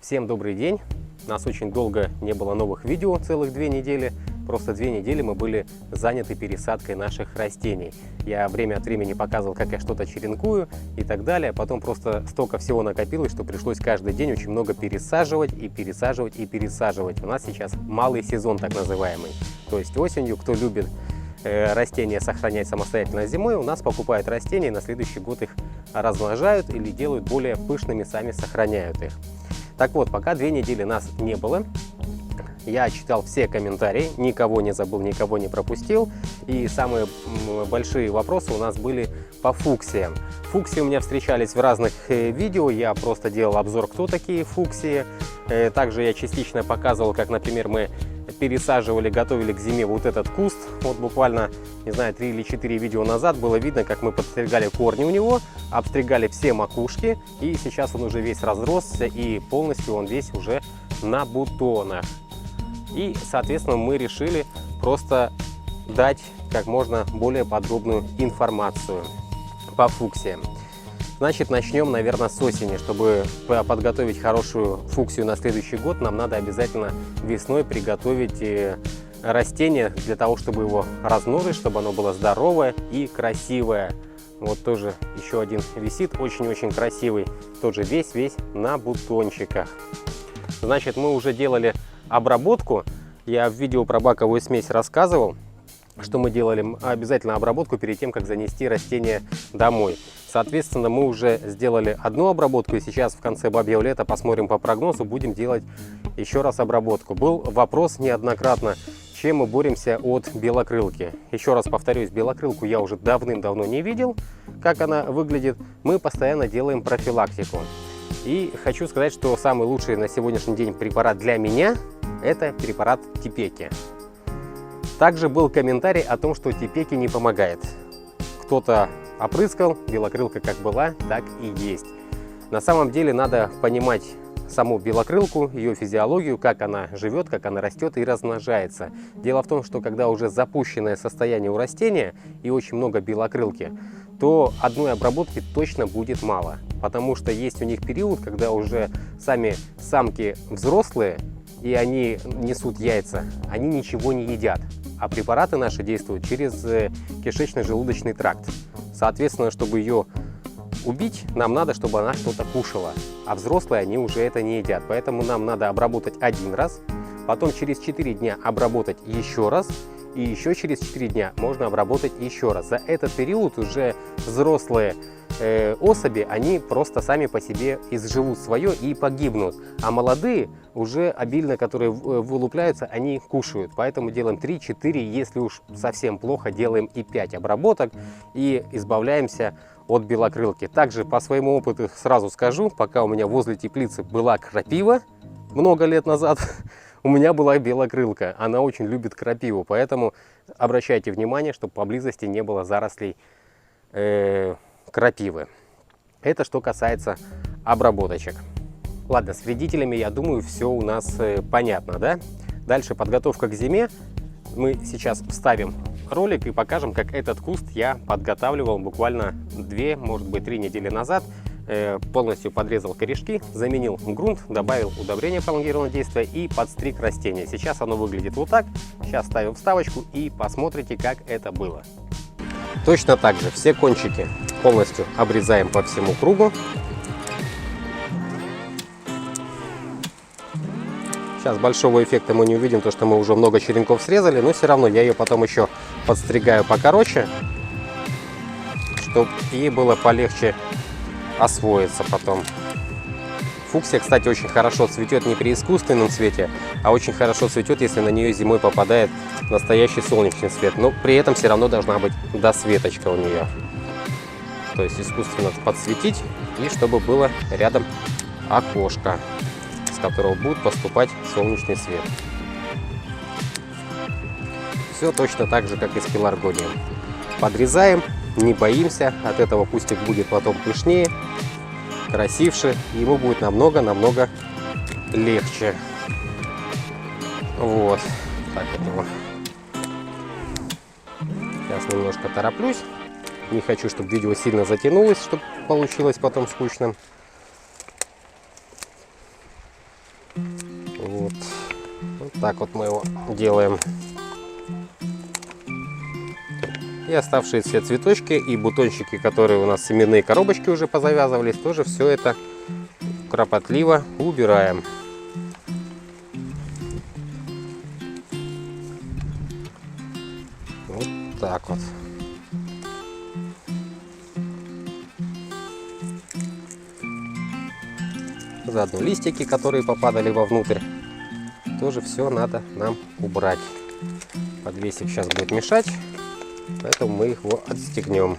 Всем добрый день! Нас очень долго не было новых видео, целых 2 недели. Просто 2 недели мы были заняты пересадкой наших растений. Я время от времени показывал, как я что-то черенкую и так далее. Потом просто столько всего накопилось, что пришлось каждый день очень много пересаживать и пересаживать и пересаживать. У нас сейчас малый сезон так называемый. То есть осенью, кто любит растения сохранять самостоятельно зимой, у нас покупают растения и на следующий год их размножают или делают более пышными, сами сохраняют их. Так вот, пока 2 недели нас не было, я читал все комментарии, никого не забыл, никого не пропустил. И самые большие вопросы у нас были по фуксиям. Фуксии у меня встречались в разных видео, я просто делал обзор, кто такие фуксии. Также я частично показывал, как, например, мы пересаживали, готовили к зиме вот этот куст. Вот буквально, не знаю, 3 или 4 видео назад было видно, как мы подстригали корни у него, обстригали все макушки. И сейчас он уже весь разросся и полностью он весь уже на бутонах. И, соответственно, мы решили просто дать как можно более подробную информацию по фуксиям. Значит, начнем, наверное, с осени. Чтобы подготовить хорошую фуксию на следующий год, нам надо обязательно весной приготовить растение для того, чтобы его размножить, чтобы оно было здоровое и красивое. Вот тоже еще один висит, очень-очень красивый, тоже весь на бутончиках. Значит, мы уже делали обработку. Я в видео про баковую смесь рассказывал, что мы делали обязательно обработку перед тем, как занести растение домой. Соответственно, мы уже сделали одну обработку, и сейчас в конце бабьего лета посмотрим по прогнозу, будем делать еще раз обработку. Был вопрос неоднократно, чем мы боремся от белокрылки. Еще раз повторюсь, белокрылку я уже давным-давно не видел, как она выглядит. Мы постоянно делаем профилактику. И хочу сказать, что самый лучший на сегодняшний день препарат для меня – это препарат Типеки. Также был комментарий о том, что Типеки не помогает. Кто-то опрыскал, белокрылка как была, так и есть. На самом деле надо понимать саму белокрылку, ее физиологию, как она живет, как она растет и размножается. Дело в том, что когда уже запущенное состояние у растения и очень много белокрылки, то одной обработки точно будет мало. Потому что есть у них период, когда уже сами самки взрослые, и они несут яйца, они ничего не едят. А препараты наши действуют через кишечно-желудочный тракт. Соответственно, чтобы ее убить, нам надо, чтобы она что-то кушала. А взрослые, они уже это не едят. Поэтому нам надо обработать 1 раз, потом через 4 дня обработать еще раз, и еще через 4 дня можно обработать еще раз. За этот период уже взрослые особи, они просто сами по себе изживут свое и погибнут. А молодые, уже обильно, которые вылупляются, они кушают. Поэтому делаем 3-4, если уж совсем плохо, делаем и 5 обработок и избавляемся от белокрылки. Также по своему опыту сразу скажу, пока у меня возле теплицы была крапива много лет назад, у меня была белокрылка. Она очень любит крапиву, поэтому обращайте внимание, чтобы поблизости не было зарослей крапивы. Это что касается обработочек. Ладно, с вредителями, я думаю, все у нас понятно, да? Дальше подготовка к зиме. Мы сейчас вставим ролик и покажем, как этот куст я подготавливал буквально 2, может быть 3 недели назад. Полностью подрезал корешки, заменил грунт, добавил удобрение пролонгированного действия и подстриг растение. Сейчас оно выглядит вот так. Сейчас ставим вставочку и посмотрите, как это было. Точно так же все кончики полностью обрезаем по всему кругу. Сейчас большого эффекта мы не увидим, то что мы уже много черенков срезали, но все равно я ее потом еще подстригаю покороче, чтобы ей было полегче освоиться потом. Фуксия, кстати, очень хорошо цветет не при искусственном свете, а очень хорошо цветет, если на нее зимой попадает настоящий солнечный свет. Но при этом все равно должна быть досветочка у нее. То есть искусственно подсветить, и чтобы было рядом окошко, с которого будет поступать солнечный свет. Все точно так же, как и с пеларгонием. Подрезаем, не боимся, от этого кустик будет потом пышнее, красивше, и ему будет намного-намного легче. Вот, так вот его. Сейчас немножко тороплюсь. Не хочу, чтобы видео сильно затянулось, чтобы получилось потом скучным. Вот. Вот так вот мы его делаем. И оставшиеся цветочки и бутончики, которые у нас семенные коробочки уже позавязывались, тоже все это кропотливо убираем. Вот так вот. Заодно листики, которые попадали вовнутрь, тоже все надо нам убрать. Подвесик сейчас будет мешать, поэтому мы его отстегнем.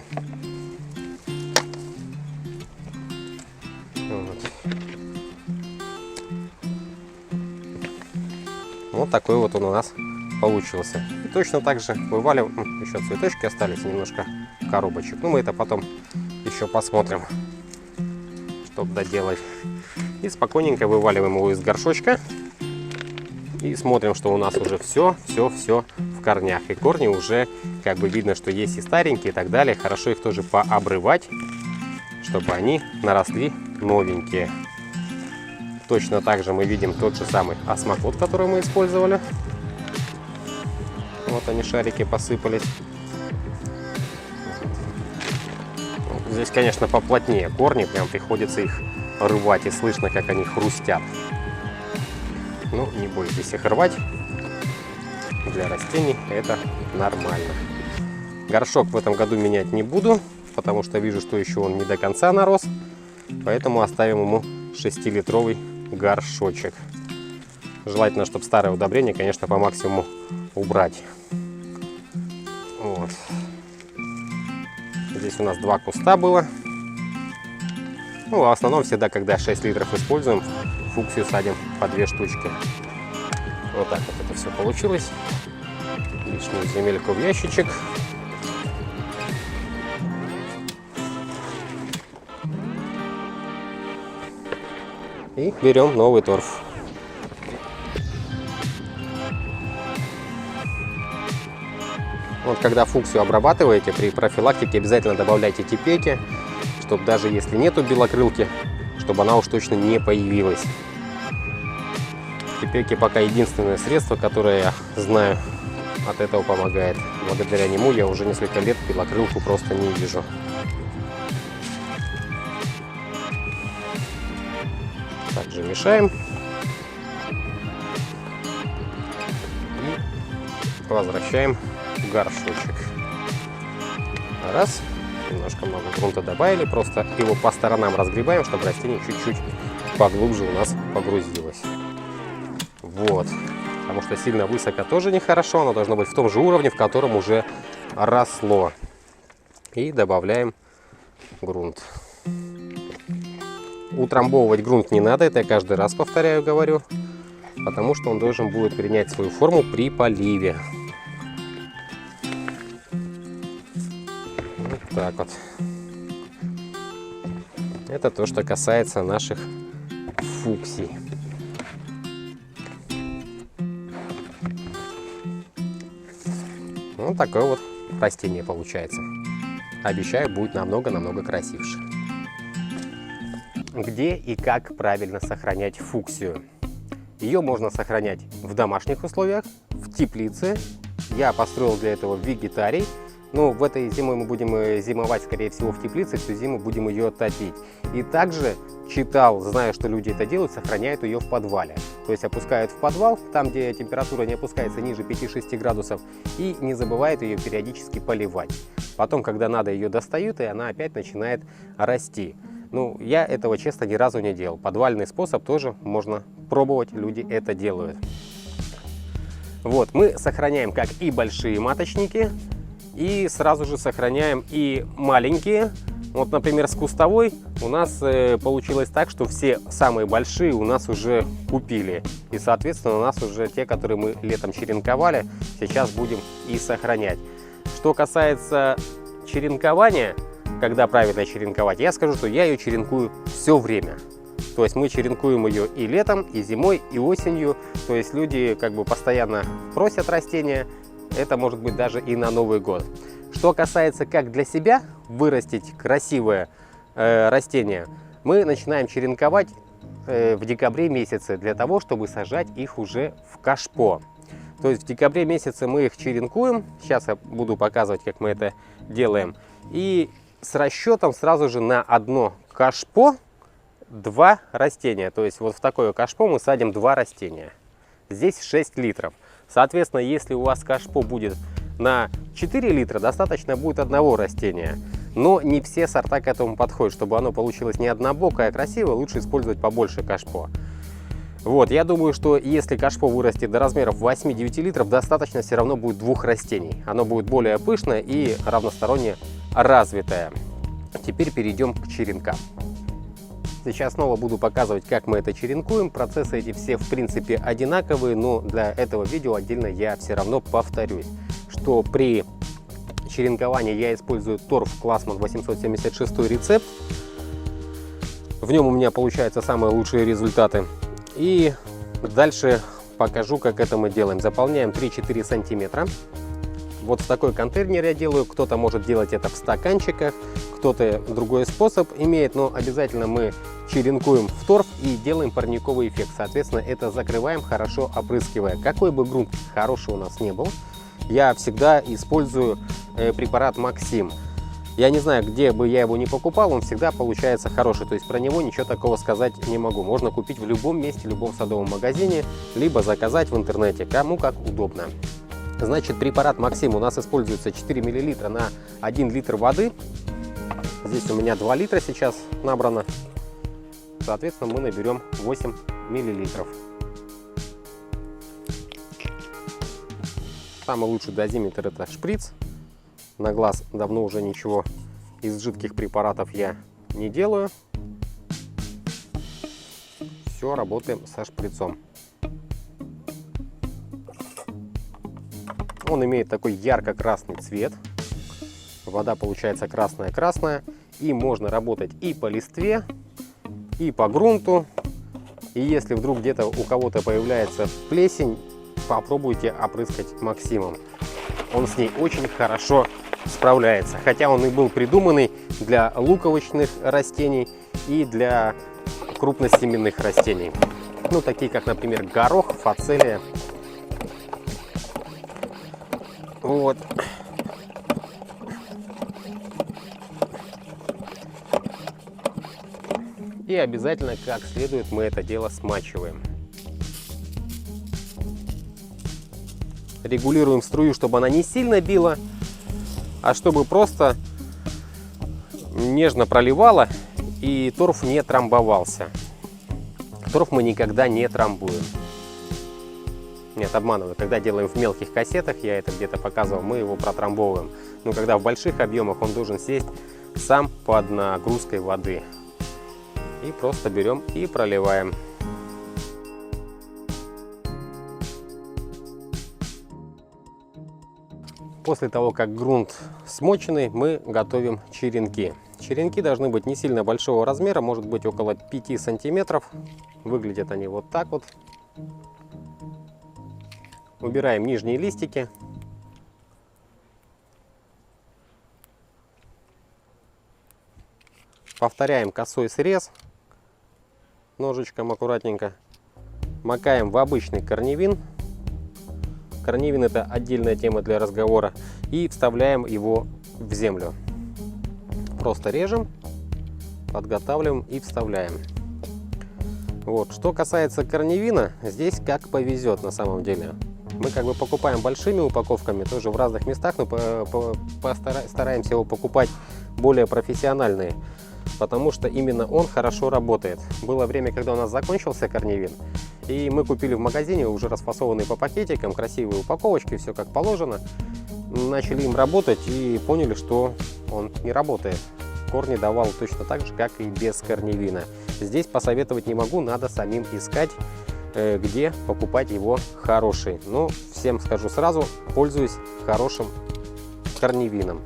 Вот такой вот он у нас получился. И точно так же вываливаем. Еще цветочки остались немножко коробочек. Ну, мы это потом еще посмотрим, чтобы доделать. И спокойненько вываливаем его из горшочка. И смотрим, что у нас уже все в корнях. И корни уже как бы видно, что есть и старенькие и так далее. Хорошо их тоже пообрывать, чтобы они наросли новенькие. Точно так же мы видим тот же самый осмокот, который мы использовали. Вот они, шарики посыпались. Здесь, конечно, поплотнее корни, прям приходится их рвать, и слышно, как они хрустят. Ну, не бойтесь их рвать. Для растений это нормально. Горшок в этом году менять не буду, потому что вижу, что еще он не до конца нарос. Поэтому оставим ему 6-литровый горшочек. Желательно, чтобы старое удобрение, конечно, по максимуму убрать. Вот. Здесь у нас 2 куста было. Ну, в основном всегда, когда 6 литров используем, фуксию садим по 2 штучки. Вот так вот это все получилось. Лишнюю земельку в ящичек. И берем новый торф. Вот когда фуксию обрабатываете, при профилактике обязательно добавляйте типеки, чтобы даже если нету белокрылки, чтобы она уж точно не появилась. Типеки пока единственное средство, которое я знаю, от этого помогает. Благодаря нему я уже несколько лет белокрылку просто не вижу. Также мешаем. И возвращаем в горшочек. Раз. Немножко много грунта добавили. Просто его по сторонам разгребаем, чтобы растение чуть-чуть поглубже у нас погрузилось. Вот. Потому что сильно высоко тоже нехорошо. Оно должно быть в том же уровне, в котором уже росло. И добавляем грунт. Утрамбовывать грунт не надо, это я каждый раз повторяю, говорю, потому что он должен будет принять свою форму при поливе. Вот так вот. Это то, что касается наших фуксий. Вот такое вот растение получается. Обещаю, будет намного-намного красивше. Где и как правильно сохранять фуксию? Ее можно сохранять в домашних условиях, в теплице. Я построил для этого вегетарий. Но в этой зимой мы будем зимовать, скорее всего, в теплице. Всю зиму будем ее топить. И также читал, знаю, что люди это делают, сохраняют ее в подвале. То есть опускают в подвал, там, где температура не опускается ниже 5-6 градусов. И не забывают ее периодически поливать. Потом, когда надо, ее достают, и она опять начинает расти. Ну, я этого, честно, ни разу не делал. Подвальный способ тоже можно пробовать, люди это делают. Вот, мы сохраняем как и большие маточники, и сразу же сохраняем и маленькие. Вот, например, с кустовой у нас получилось так, что все самые большие у нас уже купили. И, соответственно, у нас уже те, которые мы летом черенковали, сейчас будем и сохранять. Что касается черенкования, когда правильно черенковать, я скажу, что я ее черенкую все время. То есть мы черенкуем ее и летом, и зимой, и осенью. То есть люди как бы постоянно просят растения. Это может быть даже и на Новый год. Что касается, как для себя вырастить красивое растение, мы начинаем черенковать в декабре месяце для того, чтобы сажать их уже в кашпо. То есть в декабре месяце мы их черенкуем. Сейчас я буду показывать, как мы это делаем. И с расчетом сразу же на одно кашпо 2 растения. То есть вот в такое кашпо мы садим 2 растения. Здесь 6 литров. Соответственно, если у вас кашпо будет на 4 литра, достаточно будет одного растения. Но не все сорта к этому подходят. Чтобы оно получилось не однобокое, а красивое, лучше использовать побольше кашпо. Вот, я думаю, что если кашпо вырастет до размеров 8-9 литров, достаточно все равно будет 2 растений. Оно будет более пышное и равносторонне развитое. Теперь перейдем к черенкам. Сейчас снова буду показывать, как мы это черенкуем. Процессы эти все в принципе одинаковые, но для этого видео отдельно я все равно повторюсь, что при черенковании я использую торф Классман 876 рецепт. В нем у меня получаются самые лучшие результаты. И дальше покажу, как это мы делаем. Заполняем 3-4 сантиметра. Вот в такой контейнер я делаю. Кто-то может делать это в стаканчиках, кто-то другой способ имеет, но обязательно мы черенкуем в торф и делаем парниковый эффект. Соответственно, это закрываем, хорошо опрыскивая. Какой бы грунт хороший у нас не был, я всегда использую препарат Максим. Я не знаю, где бы я его не покупал, он всегда получается хороший. То есть про него ничего такого сказать не могу. Можно купить в любом месте, в любом садовом магазине, либо заказать в интернете, кому как удобно. Значит, препарат Максим у нас используется 4 мл на 1 литр воды. Здесь у меня 2 литра сейчас набрано. Соответственно, мы наберем 8 мл. Самый лучший дозиметр — это шприц. На глаз давно уже ничего из жидких препаратов я не делаю. Все, работаем со шприцом. Он имеет такой ярко-красный цвет. Вода получается красная-красная. И можно работать и по листве, и по грунту. И если вдруг где-то у кого-то появляется плесень, попробуйте опрыскать Максимом. Он с ней очень хорошо справляется. Хотя он и был придуманный для луковичных растений и для крупносеменных растений. Ну, такие как, например, горох, фацелия. Вот. И обязательно, как следует, мы это дело смачиваем. Регулируем струю, чтобы она не сильно била, а чтобы просто нежно проливала и торф не трамбовался. Торф мы никогда не трамбуем. Нет, обманываю. Когда делаем в мелких кассетах, я это где-то показывал, мы его протрамбовываем. Но когда в больших объемах, он должен сесть сам под нагрузкой воды. И просто берем и проливаем. После того, как грунт смоченный, мы готовим черенки. Черенки должны быть не сильно большого размера, может быть около 5 сантиметров. Выглядят они вот так вот. Убираем нижние листики. Повторяем косой срез. Ножичком аккуратненько. Макаем в обычный корневин. Корневин — это отдельная тема для разговора. И вставляем его в землю. Просто режем, подготавливаем и вставляем. Вот. Что касается корневина, здесь как повезет на самом деле. Мы как бы покупаем большими упаковками, тоже в разных местах, но стараемся его покупать более профессиональные, потому что именно он хорошо работает. Было время, когда у нас закончился корневин, и мы купили в магазине уже расфасованный по пакетикам, красивые упаковочки, все как положено. Начали им работать и поняли, что он не работает. Корни давал точно так же, как и без корневина. Здесь посоветовать не могу, надо самим искать, где покупать его хороший. Но всем скажу сразу, пользуюсь хорошим корневином.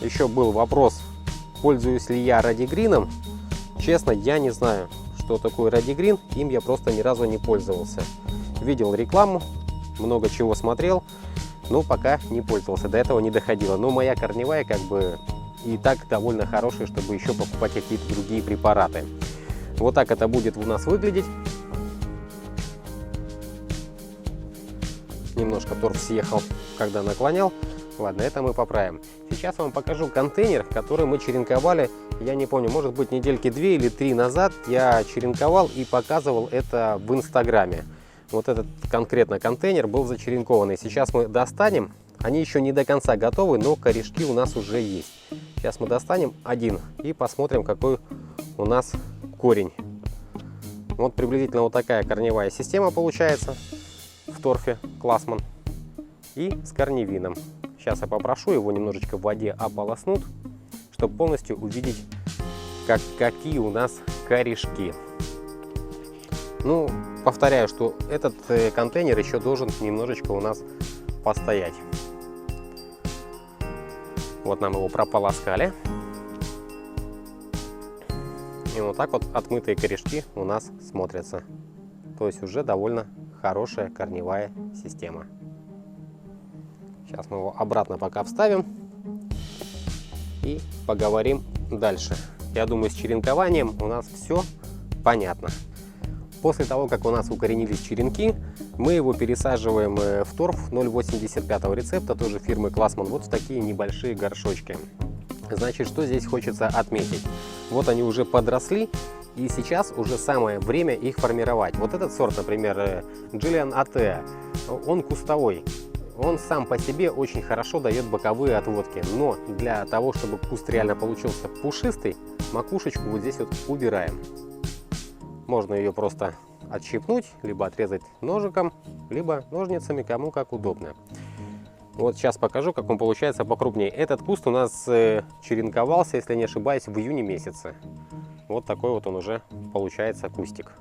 Еще был вопрос, пользуюсь ли я радигрином. Честно, я не знаю, что такое радигрин, им я просто ни разу не пользовался. Видел рекламу, много чего смотрел, но пока не пользовался, до этого не доходило. Но моя корневая как бы и так довольно хорошая, чтобы еще покупать какие-то другие препараты. Вот так это будет у нас выглядеть. Немножко торф съехал, когда наклонял. Ладно, это мы поправим. Сейчас вам покажу контейнер, который мы черенковали. Я не помню, может быть, недельки 2 или 3 назад я черенковал и показывал это в Инстаграме. Вот этот конкретно контейнер был зачеренкованный. Сейчас мы достанем. Они еще не до конца готовы, но корешки у нас уже есть. Сейчас мы достанем один и посмотрим, какой у нас корень. Вот приблизительно вот такая корневая система получается в торфе Классман и с корневином. Сейчас я попрошу его немножечко в воде ополоснуть, чтобы полностью увидеть, какие у нас корешки. Ну, повторяю, что этот контейнер еще должен немножечко у нас постоять. Вот нам его прополоскали. И вот так вот отмытые корешки у нас смотрятся. То есть уже довольно хорошая корневая система. Сейчас мы его обратно пока вставим и поговорим дальше. Я думаю, с черенкованием у нас все понятно. После того, как у нас укоренились черенки, мы его пересаживаем в торф 0,85 рецепта, тоже фирмы Классман, вот в такие небольшие горшочки. Значит, что здесь хочется отметить? Вот они уже подросли, и сейчас уже самое время их формировать. Вот этот сорт, например, Джиллиан Атеа, он кустовой. Он сам по себе очень хорошо дает боковые отводки, но для того, чтобы куст реально получился пушистый, макушечку вот здесь вот убираем. Можно ее просто отщипнуть, либо отрезать ножиком, либо ножницами, кому как удобно. Вот сейчас покажу, как он получается покрупнее. Этот куст у нас черенковался, если не ошибаюсь, в июне месяце. Вот такой вот он уже получается кустик.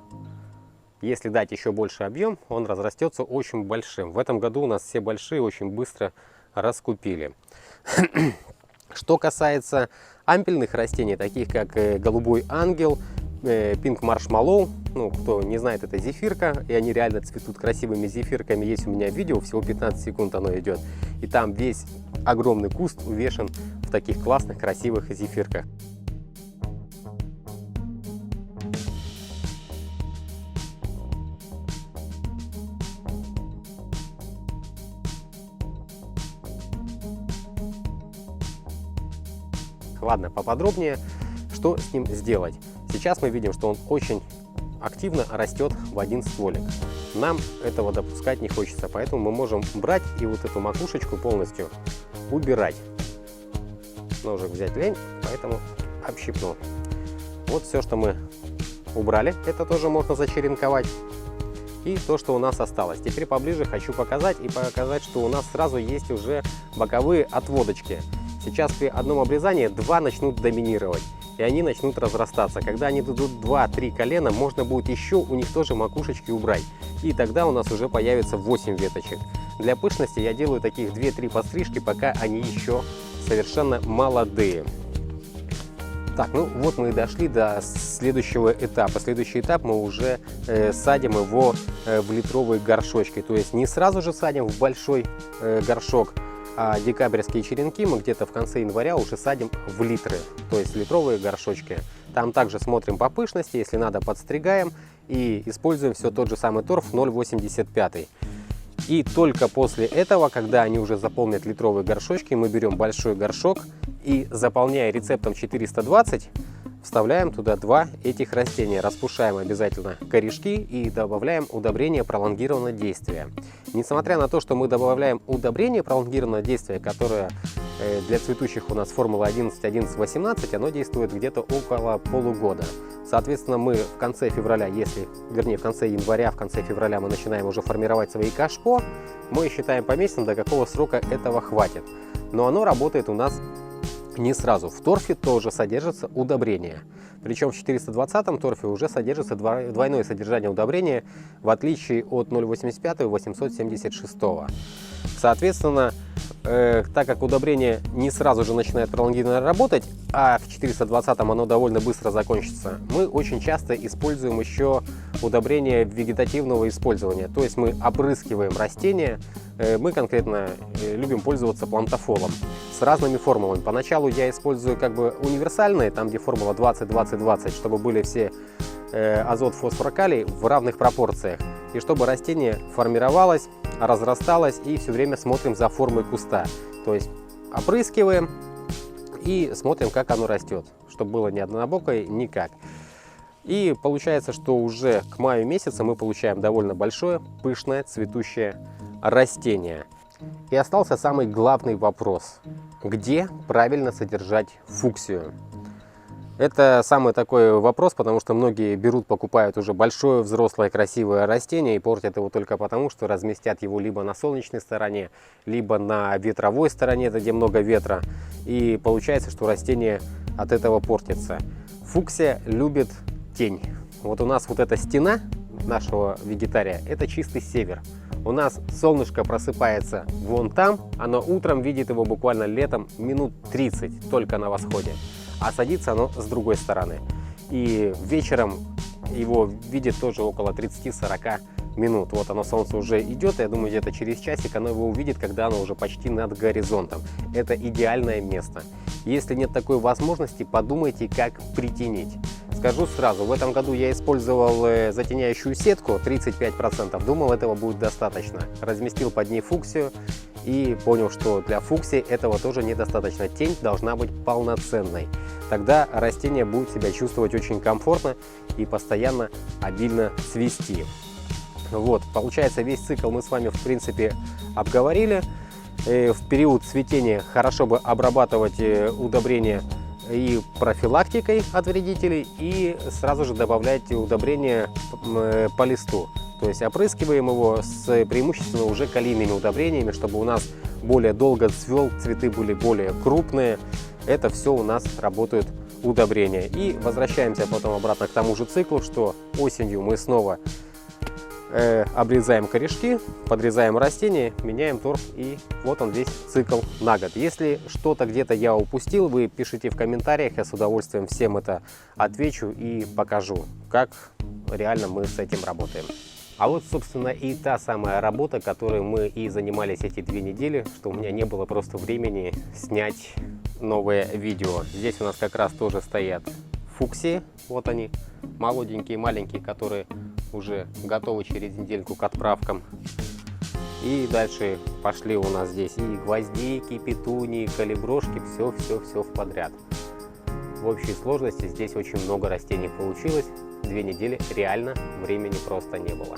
Если дать еще больше объем, он разрастется очень большим. В этом году у нас все большие очень быстро раскупили. Что касается ампельных растений, таких как голубой ангел, Pink Marshmallow, ну, кто не знает, это зефирка, и они реально цветут красивыми зефирками. Есть у меня видео, всего 15 секунд оно идет, и там весь огромный куст увешан в таких классных, красивых зефирках. Ладно, поподробнее, что с ним сделать. Сейчас мы видим, что он очень активно растет в один стволик. Нам этого допускать не хочется, поэтому мы можем брать и вот эту макушечку полностью убирать. Ножик взять лень, поэтому общипну. Вот все, что мы убрали, это тоже можно зачеренковать. И то, что у нас осталось. Теперь поближе хочу показать, что у нас сразу есть уже боковые отводочки. Сейчас при одном обрезании два начнут доминировать, и они начнут разрастаться. Когда они дадут 2-3 колена, можно будет еще у них тоже макушечки убрать. И тогда у нас уже появится 8 веточек. Для пышности я делаю таких 2-3 подстрижки, пока они еще совершенно молодые. Так, ну вот мы и дошли до следующего этапа. Следующий этап мы уже садим его в литровые горшочки. То есть не сразу же садим в большой горшок, а декабрьские черенки мы где-то в конце января уже садим в литры, то есть литровые горшочки. Там также смотрим по пышности, если надо, подстригаем и используем все тот же самый торф 0,85. И только после этого, когда они уже заполнят литровые горшочки, мы берем большой горшок и, заполняя рецептом 420, вставляем туда два этих растения. Распушаем обязательно корешки и добавляем удобрение пролонгированного действия. Несмотря на то, что мы добавляем удобрение пролонгированного действия, которое для цветущих у нас формула 11-11-18, оно действует где-то около полугода. Соответственно, мы в конце февраля, в конце января, в конце февраля мы начинаем уже формировать свои кашпо, мы считаем по месяцам, до какого срока этого хватит. Но оно работает у нас не сразу. В торфе тоже содержится удобрение. Причем в 420-м торфе уже содержится двойное содержание удобрения, в отличие от 0,85 и 876. Соответственно, так как удобрение не сразу же начинает пролонгированно работать, а в 420-м оно довольно быстро закончится, мы очень часто используем еще удобрение вегетативного использования. То есть мы опрыскиваем растения. Мы конкретно любим пользоваться плантофолом с разными формулами. Поначалу я использую как бы универсальные, там где формула 20-20-20, чтобы были все азот, фосфор, калий в равных пропорциях. И чтобы растение формировалось, разрасталось, и все время смотрим за формой куста. То есть опрыскиваем и смотрим, как оно растет, чтобы было не однобокое, никак. И получается, что уже к маю месяцу мы получаем довольно большое, пышное, цветущее растение. И остался самый главный вопрос: где правильно содержать фуксию? Это самый такой вопрос, потому что многие берут, покупают уже большое, взрослое, красивое растение и портят его только потому, что разместят его либо на солнечной стороне, либо на ветровой стороне, где много ветра. И получается, что растение от этого портится. Фуксия любит тень. Вот у нас вот эта стена нашего вегетария – это чистый север. У нас солнышко просыпается вон там, оно утром видит его буквально летом минут 30 только на восходе, а садится оно с другой стороны. И вечером его видит тоже около 30-40 минут. Вот оно, солнце уже идет, и я думаю, где-то через часик оно его увидит, когда оно уже почти над горизонтом. Это идеальное место. Если нет такой возможности, подумайте, как притенить. Скажу сразу, в этом году я использовал затеняющую сетку 35%, думал, этого будет достаточно. Разместил под ней фуксию и понял, что для фуксии этого тоже недостаточно. Тень должна быть полноценной. Тогда растение будет себя чувствовать очень комфортно и постоянно обильно цвести. Вот, получается, весь цикл мы с вами в принципе обговорили. В период цветения хорошо бы обрабатывать удобрения и профилактикой от вредителей, и сразу же добавлять удобрения по листу. То есть опрыскиваем его с преимущественно уже калийными удобрениями, чтобы у нас более долго цвел, цветы были более крупные. Это все у нас работают удобрения. И возвращаемся потом обратно к тому же циклу, что осенью мы снова обрезаем корешки, подрезаем растения, меняем торф, и вот он весь цикл на год. Если что-то где-то я упустил, вы пишите в комментариях, я с удовольствием всем это отвечу и покажу, как реально мы с этим работаем. А вот, собственно, и та самая работа, которой мы и занимались эти 2 недели, что у меня не было просто времени снять новое видео. Здесь у нас как раз тоже стоят фуксии, вот они, молоденькие, маленькие, которые уже готовы через недельку к отправкам. И дальше пошли у нас здесь и гвоздики, петунии, колеброшки, все в подряд. В общей сложности здесь очень много растений получилось. 2 недели реально времени просто не было.